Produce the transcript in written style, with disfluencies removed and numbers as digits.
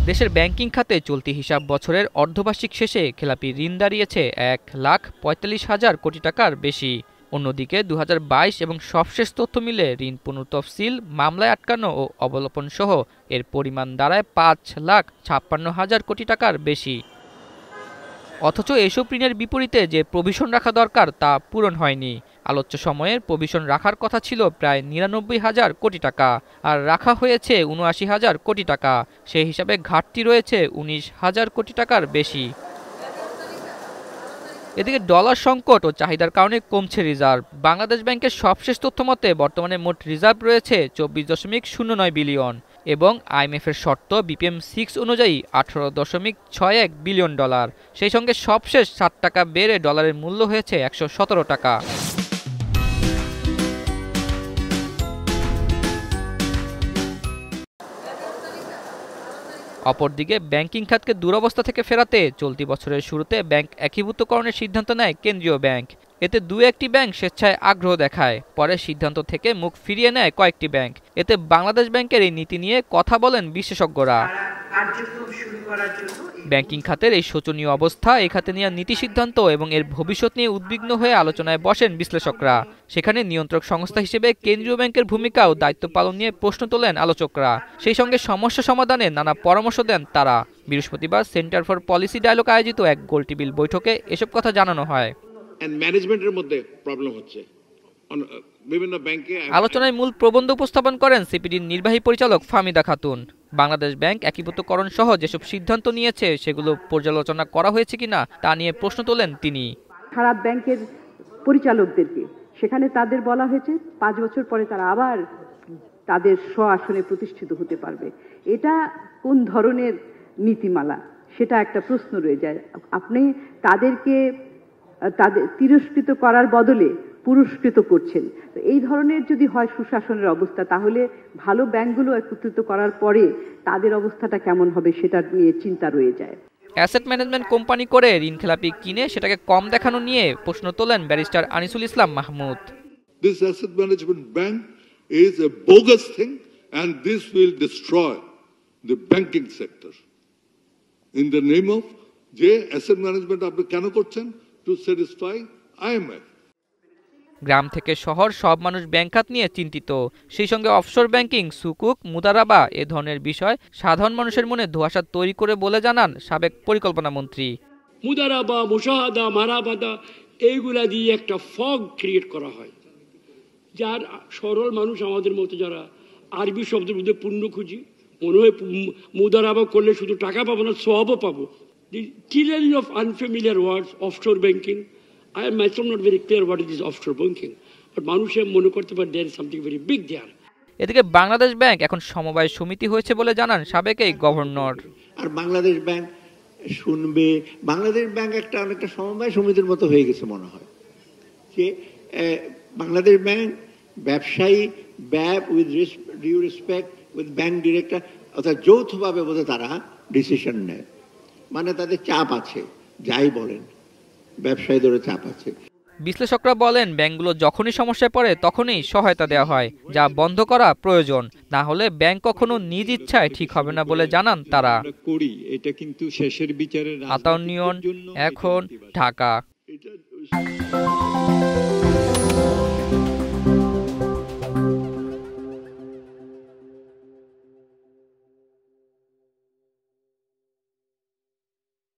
দেশের ব্যাংকিং খাতে চলতি হিসাব বছরের অর্ধবার্ষিক শেষে খেলাপি ঋণ দাঁড়িয়েছে 1,45,000 কোটি টাকার বেশি। অন্যদিকে 2022 এবং সবশেষ তথ্য মিলে ঋণ পুনঃতফসিল, মামলায় আটকানো ও অবলোপন সহ এর পরিমাণ দাঁড়ায় 5,56,000 কোটি টাকার বেশি। অথচ এসব ঋণের বিপরীতে যে প্রভিশন রাখা দরকার তা পূরণ হয়নি। আলোচ্য সময়ের প্রভিশন রাখার কথা ছিল প্রায় 99,000 কোটি টাকা, আর রাখা হয়েছে 79,000 কোটি টাকা। সেই হিসাবে ঘাটতি রয়েছে 19,000 কোটি টাকার বেশি। এদিকে ডলার সংকট ও চাহিদার কারণে কমছে রিজার্ভ। বাংলাদেশ ব্যাংকের সবশেষ তথ্য মতে বর্তমানে মোট রিজার্ভ রয়েছে 24.09 বিলিয়ন এবং আইএমএফের শর্ত BPM-6 অনুযায়ী 18.61 বিলিয়ন ডলার। সেই সঙ্গে সবশেষ 7 টাকা বেড়ে ডলারের মূল্য হয়েছে 117 টাকা। অপরদিকে ব্যাংকিং খাতকে দুরবস্থা থেকে ফেরাতে চলতি বছরের শুরুতে ব্যাংক একীভূতকরণের সিদ্ধান্ত নেয় কেন্দ্রীয় ব্যাংক। এতে একটি ব্যাংক স্বেচ্ছায় আগ্রহ দেখায়, পরে সিদ্ধান্ত থেকে মুখ ফিরিয়ে নেয় কয়েকটি ব্যাংক। এতে বাংলাদেশ ব্যাংকের এই নীতি নিয়ে কথা বলেন বিশেষজ্ঞরা। ব্যাংকিং খাতের এই শোচনীয় অবস্থা, এই খাতে নেওয়া নীতি সিদ্ধান্ত এবং এর ভবিষ্যৎ নিয়ে উদ্বিগ্ন হয়ে আলোচনায় বসেন বিশ্লেষকরা। সেখানে নিয়ন্ত্রক সংস্থা হিসেবে কেন্দ্রীয় ব্যাংকের ভূমিকা ও দায়িত্ব পালন নিয়ে প্রশ্ন তোলেন আলোচকরা। সেই সঙ্গে সমস্যা সমাধানে নানা পরামর্শ দেন তারা। বৃহস্পতিবার সেন্টার ফর পলিসি ডায়ালগ আয়োজিত এক গোলটেবিল বৈঠকে এসব কথা জানানো হয়। ম্যানেজমেন্টের মধ্যে প্রবলেম হচ্ছে বিভিন্ন ব্যাংকে। আলোচনায় মূল প্রবন্ধ উপস্থাপন করেন সিপিডির নির্বাহী পরিচালক ফাহমিদা খাতুন। বাংলাদেশ ব্যাংক একীভূতকরণ সহ যেসব সিদ্ধান্ত নিয়েছে সেগুলো পর্যালোচনা করা হয়েছে কিনা তা নিয়ে প্রশ্ন তোলেন তিনি। খারাপ ব্যাংকের পরিচালকদেরকে সেখানে তাদের বলা হয়েছে 5 বছর পরে তারা আবার তাদের স্ব-আসনে প্রতিষ্ঠিত হতে পারবে। এটা কোন ধরনের নীতিমালা, সেটা একটা প্রশ্ন রয়ে যায়। আপনি তাদেরকে তিরস্কৃত করার বদলে পুরস্কৃত করছেন। তো এই ধরনের যদি হয় সুশাসনের অবস্থা, তাহলে ভালো ব্যাংকগুলো একত্রিত করার পরে তাদের অবস্থাটা কেমন হবে সেটা নিয়ে চিন্তা রয়ে যায়। অ্যাসেট ম্যানেজমেন্ট কোম্পানি করে ঋণ খেলাপি কিনে সেটাকে কম দেখানো নিয়ে প্রশ্ন তোলেন barrister Anisul Islam Mahmud. This asset management bank is a bogus thing and this will destroy the banking sector. In the name of যে asset management আপনি কেন করছেন? To satisfy IMF. গ্রাম থেকে শহর সব মানুষ ব্যাংক খাত নিয়ে চিন্তিত। সেই সঙ্গে অফশোর ব্যাংকিং, সুকুক, মুদারাবা এ ধরনের বিষয় সাধারণ মানুষের মনে ধোঁয়াশা তৈরি করে বলে জানান সাবেক পরিকল্পনা মন্ত্রী। মুদারাবা, মুশাহাদা, মারাবাদা এইগুলা দিয়ে একটা ফগ ক্রিয়েট করা হয়, যার সরল মানুষ আমাদের মতো যারা আরবি শব্দের মধ্যে পুণ্য খুঁজি, মনে হয় মুদারাবা করলে শুধু টাকা পাবো না, সওয়াবও পাবো। The tyranny of unfamiliar words, offshore banking. I am myself not very clear what it is offshore banking, but মানুষের মনে করতে পারে there is something very big there. এদিকে বাংলাদেশ ব্যাংক এখন সমবায় সমিতি হয়েছে বলে জানান সাবেক এই গভর্নর। আর বাংলাদেশ ব্যাংক শুনবে, বাংলাদেশ ব্যাংক অনেকটা সমবায় সমিতির মতো হয়ে গেছে মনে হয়। যে বাংলাদেশ ব্যাংক ব্যবসায়ী ব্যাপ with due respect with bank director, অর্থাৎ যৌথভাবে বোধহয় তারা ডিসিশন নেয়। মানে তাদের চাপ আছে, যাই বলেন ব্যবসায়ীদের চাপ আছে। বিশ্লেষকরা বলেন ব্যাংকগুলো যখনই সমস্যায় পড়ে তখনই সহায়তা দেওয়া হয়, যা বন্ধ করা প্রয়োজন। না হলে ব্যাংক কখনো নিজ ইচ্ছায় ঠিক হবে না বলে জানান তারা। এটা কিন্তু শেষের বিচারে আতাউর নিয়ন, এখন, ঢাকা।